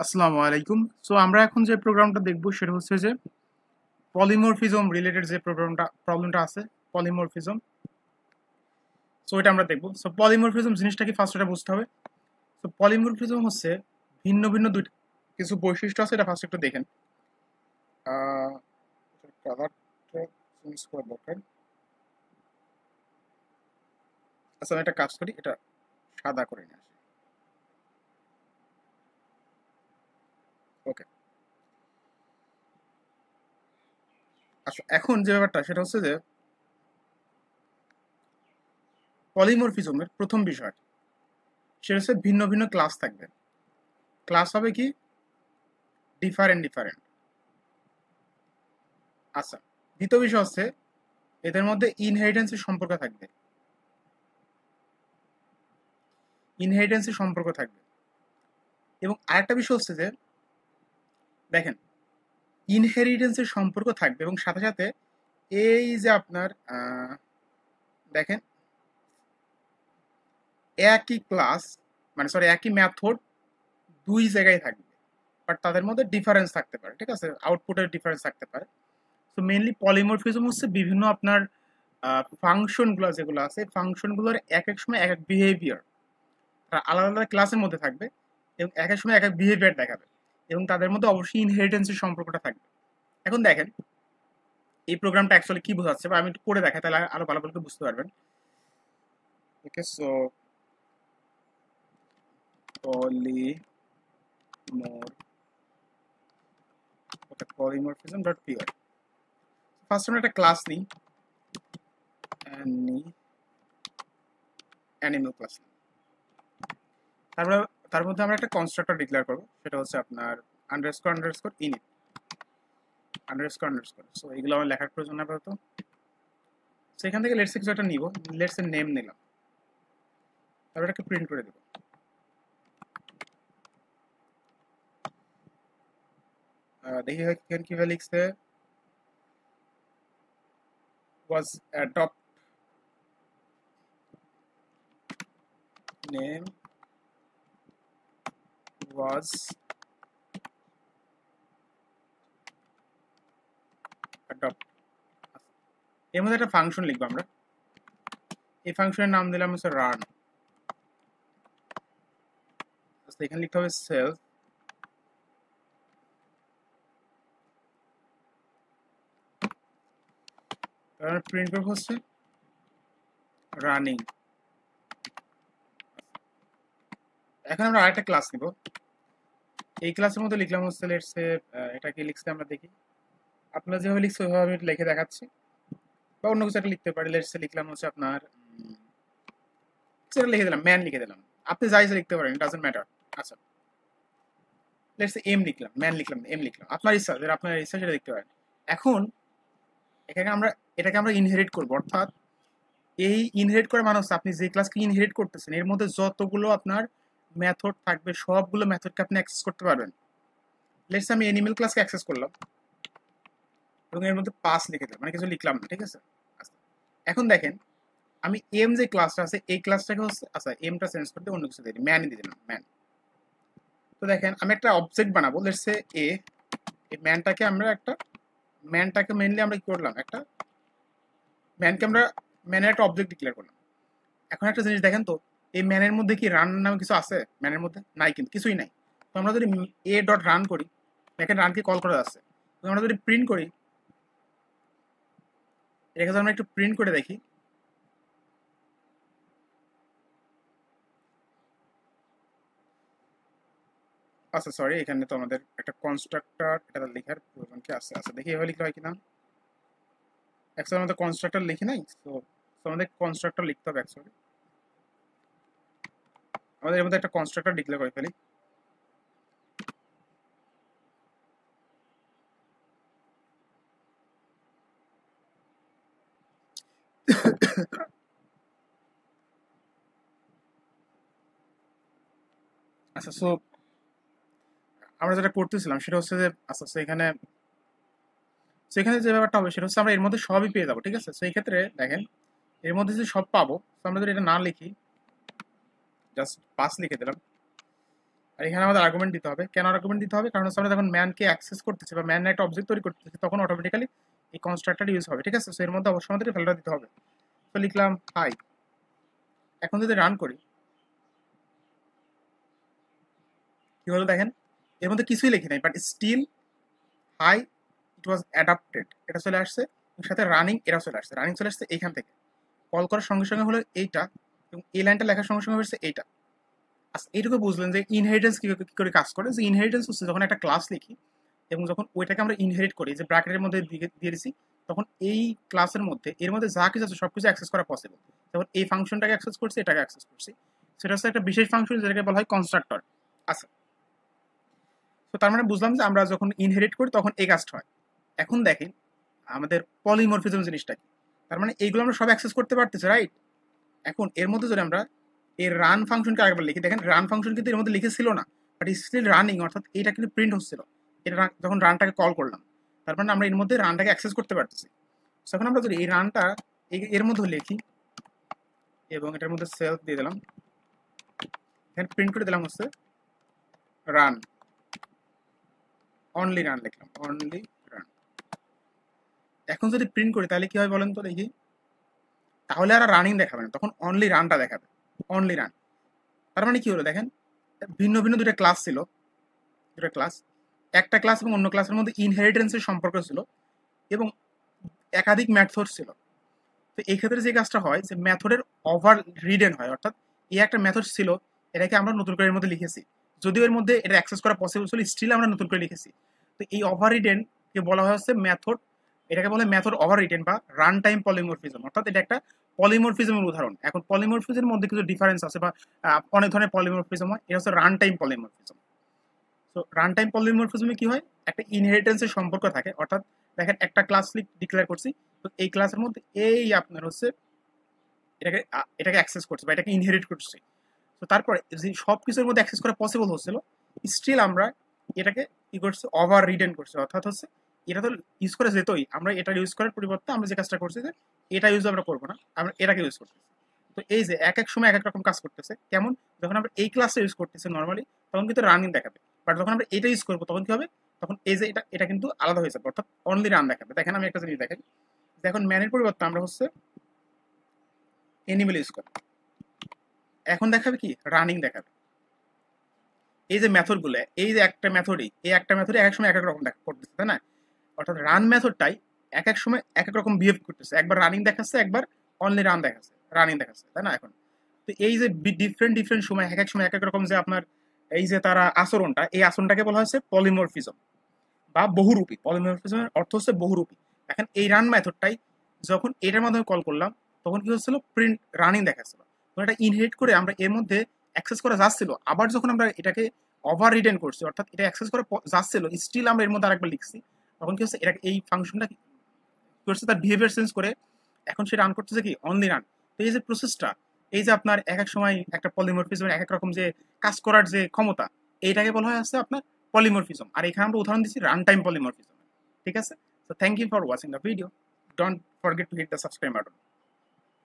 আসসালামু আলাইকুম। সো আমরা এখন যে প্রোগ্রামটা দেখব সেটা হচ্ছে যে পলিমরফিজম রিলেটেড যে প্রবলেমটা আছে, পলিমরফিজম। সো এটা আমরা দেখব। সো পলিমরফিজম জিনিসটা কি ফার্স্ট এটা বুঝতে হবে। সো পলিমরফিজম হচ্ছে ভিন্ন ভিন্ন দুইটা কিছু বৈশিষ্ট্য আছে, এটা ফার্স্ট একটু দেখেন। কালারটা চেঞ্জ করা দরকার। আচ্ছা, আমি একটা কাজ করি, এটা সাদা করে নিয়ে আসি। ওকে। আচ্ছা, এখন যে ব্যাপারটা সেটা হচ্ছে যে পলিমরফিজমের প্রথম বিষয় সেটা হচ্ছে ভিন্ন ভিন্ন ক্লাস থাকবে। ক্লাস হবে কি ডিফারেন্ট ডিফারেন্ট। আচ্ছা, দ্বিতীয় বিষয় হচ্ছে এদের মধ্যে ইনহেরিটেন্সের সম্পর্ক থাকবে। ইনহেরিটেন্সের সম্পর্ক থাকবে এবং আরেকটা বিষয় হচ্ছে যে দেখেন, ইনহেরিটেন্সের সম্পর্ক থাকবে এবং সাথে সাথে এই যে আপনার দেখেন একই ক্লাস, মানে সরি একই মেথড দুই জায়গায় থাকবে, বাট তাদের মধ্যে ডিফারেন্স থাকতে পারে। ঠিক আছে, আউটপুটের ডিফারেন্স থাকতে পারে। তো মেইনলি পলিমরফিজম হচ্ছে বিভিন্ন আপনার ফাংশনগুলো যেগুলো আছে, ফাংশনগুলোর এক এক সময় এক এক বিহেভিয়ার আলাদা আলাদা ক্লাসের মধ্যে থাকবে এবং এক এক সময় এক এক বিহেভিয়ার দেখাবে এবং তাদের মধ্যে অবশ্যই ইনহেরিটেন্সের সম্পর্কটা থাকবে। এখন দেখেন এই প্রোগ্রামটা অ্যাকচুয়ালি কি বোঝাচ্ছে, বা আমি একটু করে দেখাই তাহলে আরো ভালো করে বুঝতে পারবেন। Okay, so polymorphism dot PY. First আমরা একটা ক্লাস নিই, অ্যানিমাল ক্লাস। তারপরে তার মধ্যে আমরা একটা কনস্ট্রাক্টর ডিক্লেয়ার করবো, সেটা হচ্ছে আপনার underscore underscore init underscore underscore. So এগুলো আমার লেখার প্রয়োজন আপাতত। সেখান থেকে লেটস কিছু একটা নিব, লেটস এর নেম নিলাম, তারপর এটাকে প্রিন্ট করে দেবো। দেখি এখানে কিভাবে লিখছে, was adopt name was adopt। এর মধ্যে একটা ফাংশন লিখবো আমরা, এই ফাংশনের নাম দিলাম হচ্ছে রান। এখানে লিখতে হবে সেলফ, তারপর প্রিন্ট করবো হচ্ছে রানিং। এখন আমরা আরেকটা ক্লাস নিব, এই ক্লাসের মধ্যে লিখলাম হচ্ছে লেটস সে, এটা কি লিখছে আমরা দেখি। আপনারা যেভাবে লিখছে ওইভাবে আমি লিখে দেখাচ্ছি, বা অন্য কিছু একটা লিখতে পারি। লেটস সে লিখলাম হচ্ছে আপনার সেটা লিখে দিলাম, ম্যান লিখে দিলাম। আপনি যাই লিখতে পারেন, ইট ডাজন্ট ম্যাটার। আচ্ছা, লেটস সে এম লিখলাম, ম্যান লিখলাম, এম লিখলাম, আপনার ইচ্ছা, যেটা আপনার ইচ্ছা সেটা লিখতে পারেন। এখন এখানে আমরা এটাকে আমরা ইনহেরিট করবো, অর্থাৎ এই ইনহেরিট করে মানে হচ্ছে আপনি যে ক্লাসকে ইনহেরিট করতেছেন এর মধ্যে যতগুলো আপনার মেথড থাকবে সবগুলো মেথডকে আপনি অ্যাক্সেস করতে পারবেন। লেটস আমি অ্যানিমেল ক্লাসকে অ্যাক্সেস করলাম এবং এর মধ্যে পাস লিখে দিলাম, মানে কিছু লিখলাম না। ঠিক আছে, আচ্ছা, এখন দেখেন আমি এম যে ক্লাসটা আছে এই ক্লাসটাকে হচ্ছে, আচ্ছা এমটা চেঞ্জ করতে অন্য কিছু দিই, ম্যানই দিয়ে দিলাম, ম্যান। তো দেখেন আমি একটা অবজেক্ট বানাবো, লেটস সে এ, এই ম্যানটাকে আমরা একটা, ম্যানটাকে মেইনলি আমরা কি করলাম, একটা ম্যানকে আমরা ম্যানের একটা অবজেক্ট ডিক্লেয়ার করলাম। এখন একটা জিনিস দেখেন তো, এই ম্যানের মধ্যে কি রান নামে কিছু আছে? ম্যানের মধ্যে নাই, কিন্তু কিছুই নাই। তো আমরা যদি এ ডট রান করি, দেখেন রানকে কল করা যাচ্ছে। তো আমরা যদি প্রিন্ট করি, এটাকে যদি আমরা একটু প্রিন্ট করে দেখি, আচ্ছা সরি, এখানে তো আমাদের একটা কনস্ট্রাক্টর এটা লেখার প্রয়োজন কি আছে? আচ্ছা দেখি এভাবে লিখলে হয় কিনা। অ্যাকচুয়ালি আমাদের কনস্ট্রাক্টর লিখি নাই, তো আমাদের কনস্ট্রাক্টর লিখতে হবে। অ্যাকচুয়ালি আমাদের এর মধ্যে একটা কনস্ট্রাক্টর ডিক্লেয়ার করে ফেলি। আচ্ছা, সো আমরা যেটা করতেছিলাম সেটা হচ্ছে যে, আচ্ছা সেখানে যে ব্যাপারটা হবে সেটা হচ্ছে আমরা এর মধ্যে সবই পেয়ে যাবো। ঠিক আছে, সেই ক্ষেত্রে দেখেন এর মধ্যে যে সব পাবো, তো আমরা যদি এটা না লিখি, জাস্ট পাস লিখে দিলাম, আর এখানে আমাদের আর্গুমেন্ট দিতে হবে। কেন আর্গুমেন্ট দিতে হবে? কারণ হচ্ছে আমরা যখন ম্যানকে অ্যাক্সেস করতেছি বা ম্যান একটা অবজেক্ট তৈরি করতেছি, তখন অটোমেটিক্যালি এই কনস্ট্রাক্টর ইউজ হবে, ঠিক আছে? সো এর মধ্যে অবশ্যই আমাদের ভ্যালুটা দিতে হবে। তো লিখলাম হাই। এখন যদি রান করি কি হলো দেখেন, এর মধ্যে কিছুই লিখি নাই, but still high it was adapted, এটা চলে আসছে। সাথে রানিং এটা চলে আসছে, রানিং চলে আসছে এইখান থেকে। কল করার সঙ্গে সঙ্গে হলো এইটা, এবং এই লাইনটা লেখার সঙ্গে সঙ্গে হচ্ছে এইটা। আচ্ছা, এইটুকু বুঝলেন যে ইনহেরিটেন্স কি করে কাজ করে। যে ইনহেরিটেন্স হচ্ছে যখন একটা ক্লাস লিখি এবং যখন ওইটাকে আমরা ইনহেরিট করি, যে ব্র্যাকেটের মধ্যে দিয়ে দিছি, তখন এই ক্লাসের মধ্যে এর মধ্যে যা কিছু আছে সবকিছু অ্যাক্সেস করা পসিবল। যেমন এই ফাংশনটাকে অ্যাক্সেস করছি, এটাকে অ্যাক্সেস করছি, সেটা হচ্ছে একটা বিশেষ ফাংশন যেটাকে বলা হয় কনস্ট্রাক্টর। আচ্ছা, তো তার মানে বুঝলাম যে আমরা যখন ইনহেরিট করি তখন এই কাজটা হয়। এখন দেখেন আমাদের পলিমরফিজম জিনিসটা কি। তার মানে এইগুলো আমরা সব অ্যাক্সেস করতে পারতেছি, রাইট? এখন এর মধ্যে যদি আমরা এর রান ফাংশনকে আরেকবার লিখি, দেখেন রান ফাংশন কিন্তু এর মধ্যে লিখেছিল না, বাট স্টিল রানিং, অর্থাৎ এটা কিন্তু প্রিন্ট হচ্ছিল এটা যখন রানটাকে কল করলাম। তার মানে আমরা এর মধ্যে রানটাকে অ্যাক্সেস করতে পারতেছি। এখন আমরা যদি এই রানটা এর মধ্যে লিখি এবং এটার মধ্যে সেলফ দিয়ে দিলাম, এখানে প্রিন্ট করে দিলাম হচ্ছে রান, অনলি রান লিখলাম, অনলি রান। এখন যদি প্রিন্ট করি তাহলে কি হয় বলেন তো দেখি, তাহলে আর রানিং দেখাবে না, তখন অনলি রানটা দেখাবে, অনলি রান। তার মানে কি হলো দেখেন, ভিন্ন ভিন্ন দুটো ক্লাস ছিল, দুটো ক্লাস, একটা ক্লাস এবং অন্য ক্লাসের মধ্যে ইনহেরিটেন্সের সম্পর্ক ছিল এবং একাধিক মেথড ছিল। তো এই ক্ষেত্রে যে কাজটা হয় যে মেথডের ওভার রিডেন হয়, অর্থাৎ এই একটা মেথড ছিল, এটাকে আমরা নতুন করে এর মধ্যে লিখেছি, যদিও এর মধ্যে এটা অ্যাক্সেস করা পসিবল ছিল, স্টিল আমরা নতুন করে লিখেছি। তো এই ওভার রিডেন কে বলা হয় হচ্ছে মেথড, এটাকে বলে মেথড ওভার রিটেন বা রান টাইম পলিমরফিজম, অর্থাৎ এটা একটা পলিমরফিজমের উদাহরণ। এখন পলিমরফিজমের মধ্যে কিছু ডিফারেন্স আছে বা অনেক ধরনের পলিমরফিজম হয়, এটা হচ্ছে রান টাইম পলিমরফিজম। তো রান টাইম পলিমরফিজমে কি হয়, একটা ইনহেরিটেন্সের সম্পর্ক থাকে, অর্থাৎ দেখেন একটা ক্লাস ডিক্লেয়ার করছি, তো এই ক্লাসের মধ্যে এই আপনার হচ্ছে এটাকে অ্যাক্সেস করছে বা এটাকে ইনহেরিট করছে। তো তারপরে যে সব কিছুর মধ্যে অ্যাক্সেস করা পসিবল হচ্ছিল, স্টিল আমরা এটাকে কি করছি, ওভার রিটেন করছি, অর্থাৎ হচ্ছে এটা তো ইউজ করা যেতই, আমরা এটা ইউজ করার পরিবর্তে আমরা যে কাজটা করছি যে এটা ইউজ আমরা করবো না, আমরা এটাকে ইউজ করতেছি। তো এই যে এক এক সময় এক এক রকম কাজ করতেছে, কেমন, যখন আমরা এই ক্লাসটা ইউজ করতেছি নর্মালি তখন কিন্তু রানিং দেখাবে, বাট যখন আমরা এটা ইউজ করবো তখন কি হবে, তখন এই যে এটা এটা কিন্তু আলাদা হয়ে যাবে, অর্থাৎ অনলি রান দেখাবে। দেখেন আমি একটা জিনিস দেখেন, এখন ম্যানের পরিবর্তে আমরা হচ্ছে এনিমেল ইউজ করি, এখন দেখাবে কি, রানিং দেখাবে। এই যে মেথড গুলো, এই যে একটা মেথডই, এই একটা মেথডে এক এক সময় এক এক রকম করতেছে, তাই না? অর্থাৎ রান মেথডটাই এক এক সময় এক এক রকম বিহেভ করতেছে, একবার রানিং দেখাচ্ছে, একবার অনলি রান দেখাচ্ছে, রানিং দেখাচ্ছে, তাই না? এখন তো এই যে ডিফারেন্ট ডিফারেন্ট সময় এক এক সময় এক এক রকম যে আপনার এই যে তারা আচরণটা, এই আচরণটাকে বলা হচ্ছে পলিমরফিজম বা বহুরূপী। পলিমরফিজমের অর্থ হচ্ছে বহুরূপী। এখন এই রান মেথডটাই যখন এটার মাধ্যমে কল করলাম তখন কি হচ্ছিল, প্রিন্ট রানিং দেখাচ্ছিল, এটা ইনহেরিট করে আমরা এর মধ্যে অ্যাক্সেস করা যাচ্ছিল, আবার যখন আমরা এটাকে ওভার রিটেন করছি, অর্থাৎ এটা অ্যাক্সেস করা যাচ্ছিল, স্টিল আমরা এর মধ্যে আরেকবার লিখছি, তখন কি হচ্ছে, এটা এই ফাংশনটা কি করছে, তার বিহেভিয়ার চেঞ্জ করে এখন সে রান করতেছে কি, অনলি রান। তো এই যে প্রসেসটা, এই যে আপনার এক এক সময় একটা পলিমরফিজমের এক এক রকম যে কাজ করার যে ক্ষমতা, এইটাকে বলা হয় আছে আপনার পলিমরফিজম। আর এখানে আমরা উদাহরণ দিচ্ছি রান টাইম পলিমরফিজম, ঠিক আছে? So thank you for watching the video. Don't forget to hit the subscribe button.